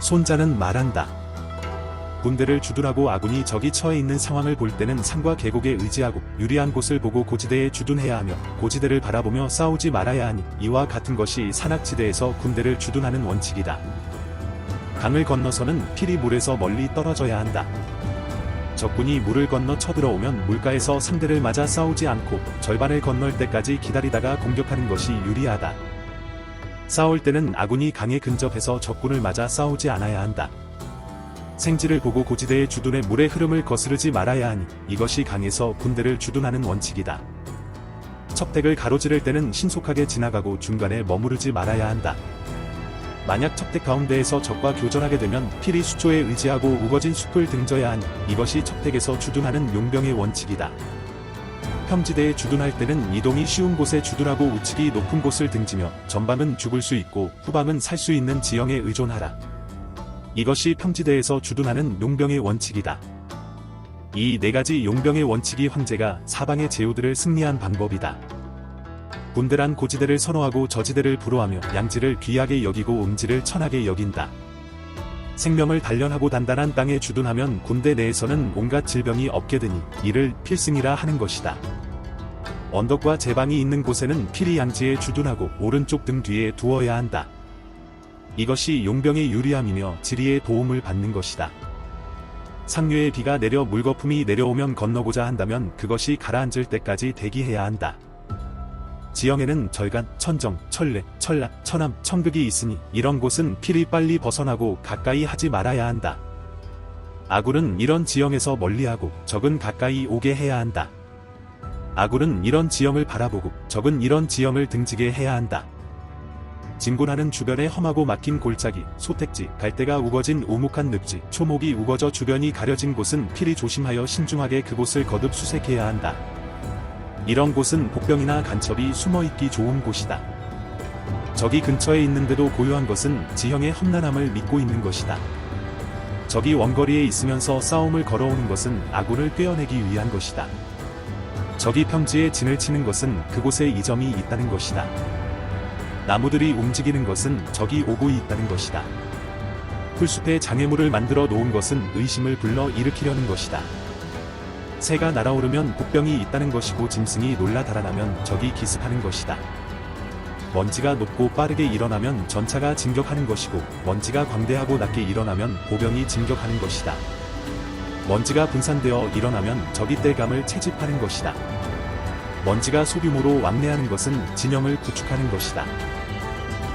손자는 말한다. 군대를 주둔하고 아군이 적이 처해 있는 상황을 볼 때는 산과 계곡에 의지하고 유리한 곳을 보고 고지대에 주둔해야 하며 고지대를 바라보며 싸우지 말아야 하니 이와 같은 것이 산악지대에서 군대를 주둔하는 원칙이다. 강을 건너서는 필히 물에서 멀리 떨어져야 한다. 적군이 물을 건너 쳐들어오면 물가에서 상대를 맞아 싸우지 않고 절반을 건널 때까지 기다리다가 공격하는 것이 유리하다. 싸울 때는 아군이 강에 근접해서 적군을 맞아 싸우지 않아야 한다. 생지를 보고 고지대의 주둔의 물의 흐름을 거스르지 말아야 하니 이것이 강에서 군대를 주둔하는 원칙이다. 첩택을 가로지를 때는 신속하게 지나가고 중간에 머무르지 말아야 한다. 만약 첩택 가운데에서 적과 교전하게 되면 필히 수초에 의지하고 우거진 숲을 등져야 하니 이것이 첩택에서 주둔하는 용병의 원칙이다. 평지대에 주둔할 때는 이동이 쉬운 곳에 주둔하고 우측이 높은 곳을 등지며 전방은 죽을 수 있고 후방은 살 수 있는 지형에 의존하라. 이것이 평지대에서 주둔하는 용병의 원칙이다. 이 네 가지 용병의 원칙이 황제가 사방의 제후들을 승리한 방법이다. 군대란 고지대를 선호하고 저지대를 부러워하며 양지를 귀하게 여기고 음지를 천하게 여긴다. 생명을 단련하고 단단한 땅에 주둔하면 군대 내에서는 온갖 질병이 없게 되니 이를 필승이라 하는 것이다. 언덕과 제방이 있는 곳에는 필히 양지에 주둔하고 오른쪽 등 뒤에 두어야 한다. 이것이 용병의 유리함이며 지리의 도움을 받는 것이다. 상류에 비가 내려 물거품이 내려오면 건너고자 한다면 그것이 가라앉을 때까지 대기해야 한다. 지형에는 절간, 천정, 천례, 천락, 천암, 천극이 있으니 이런 곳은 필히 빨리 벗어나고 가까이 하지 말아야 한다. 아굴은 이런 지형에서 멀리하고 적은 가까이 오게 해야 한다. 아굴은 이런 지형을 바라보고 적은 이런 지형을 등지게 해야 한다. 진군하는 주변에 험하고 막힌 골짜기, 소택지, 갈대가 우거진 오목한 늪지, 초목이 우거져 주변이 가려진 곳은 필히 조심하여 신중하게 그곳을 거듭 수색해야 한다. 이런 곳은 복병이나 간첩이 숨어있기 좋은 곳이다. 적이 근처에 있는데도 고요한 것은 지형의 험난함을 믿고 있는 것이다. 적이 원거리에 있으면서 싸움을 걸어오는 것은 아군을 꿰어내기 위한 것이다. 적이 평지에 진을 치는 것은 그곳에 이점이 있다는 것이다. 나무들이 움직이는 것은 적이 오고 있다는 것이다. 풀숲에 장애물을 만들어 놓은 것은 의심을 불러 일으키려는 것이다. 새가 날아오르면 복병이 있다는 것이고 짐승이 놀라 달아나면 적이 기습하는 것이다. 먼지가 높고 빠르게 일어나면 전차가 진격하는 것이고 먼지가 광대하고 낮게 일어나면 보병이 진격하는 것이다. 먼지가 분산되어 일어나면 적이 땔감을 채집하는 것이다. 먼지가 소규모로 왕래하는 것은 진영을 구축하는 것이다.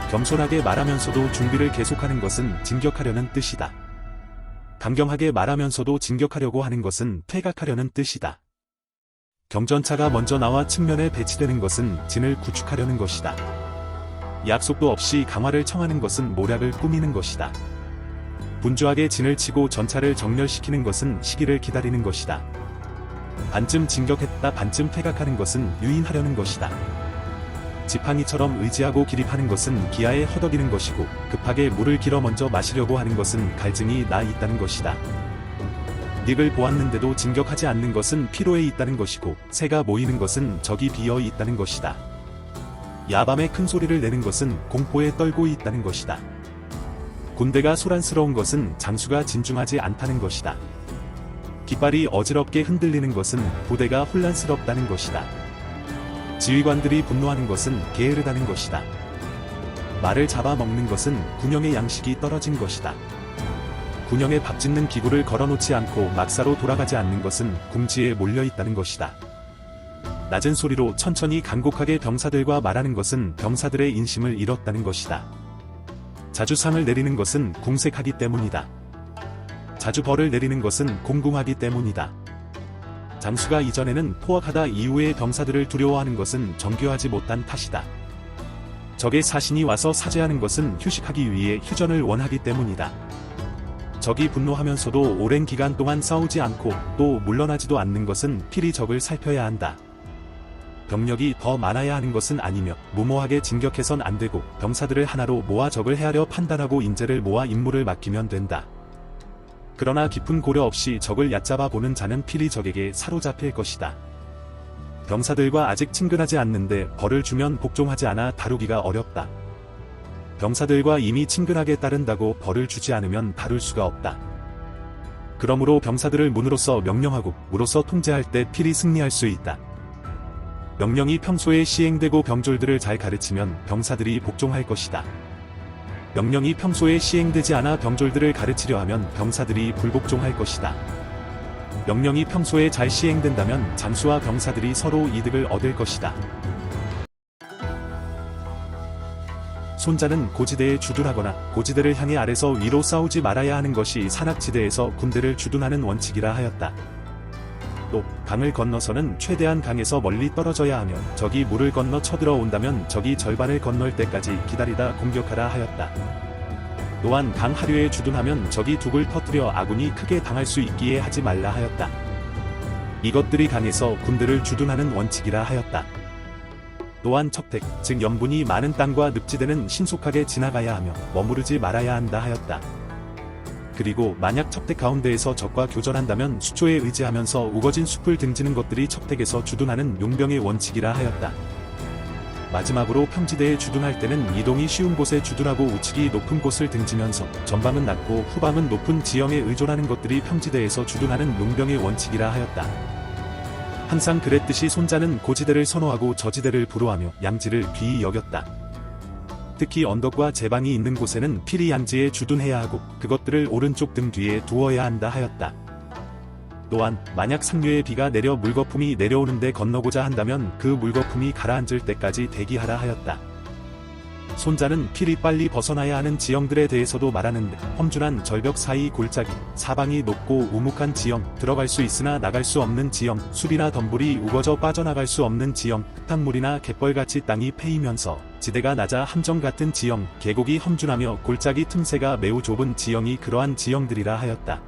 겸손하게 말하면서도 준비를 계속하는 것은 진격하려는 뜻이다. 강경하게 말하면서도 진격하려고 하는 것은 퇴각하려는 뜻이다. 경전차가 먼저 나와 측면에 배치되는 것은 진을 구축하려는 것이다. 약속도 없이 강화를 청하는 것은 모략을 꾸미는 것이다. 분주하게 진을 치고 전차를 정렬시키는 것은 시기를 기다리는 것이다. 반쯤 진격했다 반쯤 퇴각하는 것은 유인하려는 것이다. 지팡이처럼 의지하고 기립하는 것은 기아에 허덕이는 것이고 급하게 물을 길어 먼저 마시려고 하는 것은 갈증이 나 있다는 것이다. 닉을 보았는데도 진격하지 않는 것은 피로에 있다는 것이고 새가 모이는 것은 적이 비어 있다는 것이다. 야밤에 큰 소리를 내는 것은 공포에 떨고 있다는 것이다. 군대가 소란스러운 것은 장수가 진중하지 않다는 것이다. 깃발이 어지럽게 흔들리는 것은 부대가 혼란스럽다는 것이다. 지휘관들이 분노하는 것은 게으르다는 것이다. 말을 잡아먹는 것은 군영의 양식이 떨어진 것이다. 군영에 밥 짓는 기구를 걸어놓지 않고 막사로 돌아가지 않는 것은 궁지에 몰려있다는 것이다. 낮은 소리로 천천히 간곡하게 병사들과 말하는 것은 병사들의 인심을 잃었다는 것이다. 자주 상을 내리는 것은 궁색하기 때문이다. 자주 벌을 내리는 것은 공공하기 때문이다. 장수가 이전에는 포악하다 이후에 병사들을 두려워하는 것은 정교하지 못한 탓이다. 적의 사신이 와서 사죄하는 것은 휴식하기 위해 휴전을 원하기 때문이다. 적이 분노하면서도 오랜 기간 동안 싸우지 않고 또 물러나지도 않는 것은 필히 적을 살펴야 한다. 병력이 더 많아야 하는 것은 아니며 무모하게 진격해선 안 되고 병사들을 하나로 모아 적을 헤아려 판단하고 인재를 모아 임무를 맡기면 된다. 그러나 깊은 고려 없이 적을 얕잡아 보는 자는 필히 적에게 사로잡힐 것이다. 병사들과 아직 친근하지 않는데 벌을 주면 복종하지 않아 다루기가 어렵다. 병사들과 이미 친근하게 따른다고 벌을 주지 않으면 다룰 수가 없다. 그러므로 병사들을 문으로서 명령하고 무로서 통제할 때 필히 승리할 수 있다. 명령이 평소에 시행되고 병졸들을 잘 가르치면 병사들이 복종할 것이다. 명령이 평소에 시행되지 않아 병졸들을 가르치려 하면 병사들이 불복종할 것이다. 명령이 평소에 잘 시행된다면 장수와 병사들이 서로 이득을 얻을 것이다. 손자는 고지대에 주둔하거나 고지대를 향해 아래서 위로 싸우지 말아야 하는 것이 산악지대에서 군대를 주둔하는 원칙이라 하였다. 또 강을 건너서는 최대한 강에서 멀리 떨어져야 하며 적이 물을 건너 쳐들어온다면 적이 절반을 건널 때까지 기다리다 공격하라 하였다. 또한 강 하류에 주둔하면 적이 둑을 터뜨려 아군이 크게 당할 수 있기에 하지 말라 하였다. 이것들이 강에서 군대를 주둔하는 원칙이라 하였다. 또한 척택, 즉 염분이 많은 땅과 늪지대는 신속하게 지나가야 하며 머무르지 말아야 한다 하였다. 그리고 만약 척택 가운데에서 적과 교전한다면 수초에 의지하면서 우거진 숲을 등지는 것들이 척택에서 주둔하는 용병의 원칙이라 하였다. 마지막으로 평지대에 주둔할 때는 이동이 쉬운 곳에 주둔하고 우측이 높은 곳을 등지면서 전방은 낮고 후방은 높은 지형에 의존하는 것들이 평지대에서 주둔하는 용병의 원칙이라 하였다. 항상 그랬듯이 손자는 고지대를 선호하고 저지대를 부러워하며 양지를 귀히 여겼다. 특히 언덕과 제방이 있는 곳에는 필히 양지에 주둔해야 하고 그것들을 오른쪽 등 뒤에 두어야 한다 하였다. 또한 만약 상류에 비가 내려 물거품이 내려오는데 건너고자 한다면 그 물거품이 가라앉을 때까지 대기하라 하였다. 손자는 필히 빨리 벗어나야 하는 지형들에 대해서도 말하는데 험준한 절벽 사이 골짜기, 사방이 높고 우묵한 지형, 들어갈 수 있으나 나갈 수 없는 지형, 숲이나 덤불이 우거져 빠져나갈 수 없는 지형, 흙탕물이나 갯벌같이 땅이 패이면서 지대가 낮아 함정 같은 지형, 계곡이 험준하며 골짜기 틈새가 매우 좁은 지형이 그러한 지형들이라 하였다.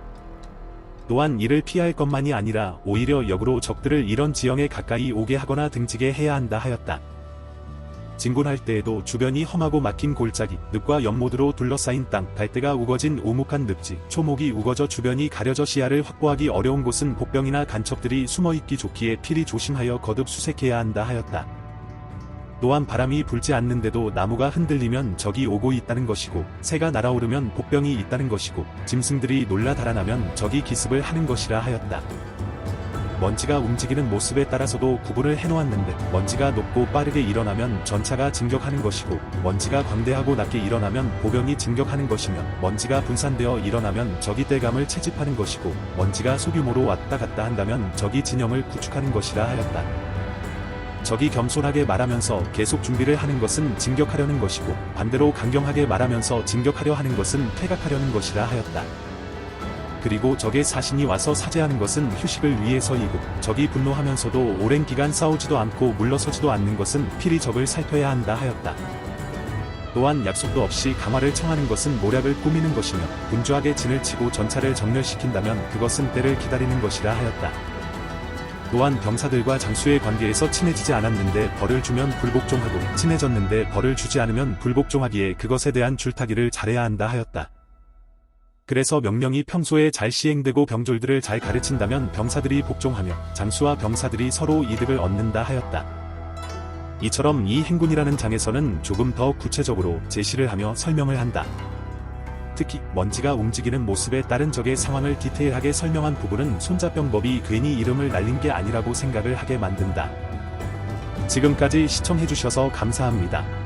또한 이를 피할 것만이 아니라 오히려 역으로 적들을 이런 지형에 가까이 오게 하거나 등지게 해야 한다 하였다. 진군할 때에도 주변이 험하고 막힌 골짜기, 늪과 연못으로 둘러싸인 땅, 갈대가 우거진 우묵한 늪지, 초목이 우거져 주변이 가려져 시야를 확보하기 어려운 곳은 복병이나 간첩들이 숨어있기 좋기에 필히 조심하여 거듭 수색해야 한다 하였다. 또한 바람이 불지 않는데도 나무가 흔들리면 적이 오고 있다는 것이고, 새가 날아오르면 복병이 있다는 것이고, 짐승들이 놀라 달아나면 적이 기습을 하는 것이라 하였다. 먼지가 움직이는 모습에 따라서도 구분을 해놓았는데 먼지가 높고 빠르게 일어나면 전차가 진격하는 것이고 먼지가 광대하고 낮게 일어나면 보병이 진격하는 것이며 먼지가 분산되어 일어나면 적이 떼감을 채집하는 것이고 먼지가 소규모로 왔다 갔다 한다면 적이 진영을 구축하는 것이라 하였다. 적이 겸손하게 말하면서 계속 준비를 하는 것은 진격하려는 것이고 반대로 강경하게 말하면서 진격하려 하는 것은 퇴각하려는 것이라 하였다. 그리고 적의 사신이 와서 사죄하는 것은 휴식을 위해서이고 적이 분노하면서도 오랜 기간 싸우지도 않고 물러서지도 않는 것은 필히 적을 살펴야 한다 하였다. 또한 약속도 없이 강화를 청하는 것은 모략을 꾸미는 것이며 분주하게 진을 치고 전차를 정렬시킨다면 그것은 때를 기다리는 것이라 하였다. 또한 병사들과 장수의 관계에서 친해지지 않았는데 벌을 주면 불복종하고 친해졌는데 벌을 주지 않으면 불복종하기에 그것에 대한 줄타기를 잘해야 한다 하였다. 그래서 명령이 평소에 잘 시행되고 병졸들을 잘 가르친다면 병사들이 복종하며 장수와 병사들이 서로 이득을 얻는다 하였다. 이처럼 이 행군이라는 장에서는 조금 더 구체적으로 제시를 하며 설명을 한다. 특히 먼지가 움직이는 모습에 따른 적의 상황을 디테일하게 설명한 부분은 손자병법이 괜히 이름을 날린 게 아니라고 생각을 하게 만든다. 지금까지 시청해주셔서 감사합니다.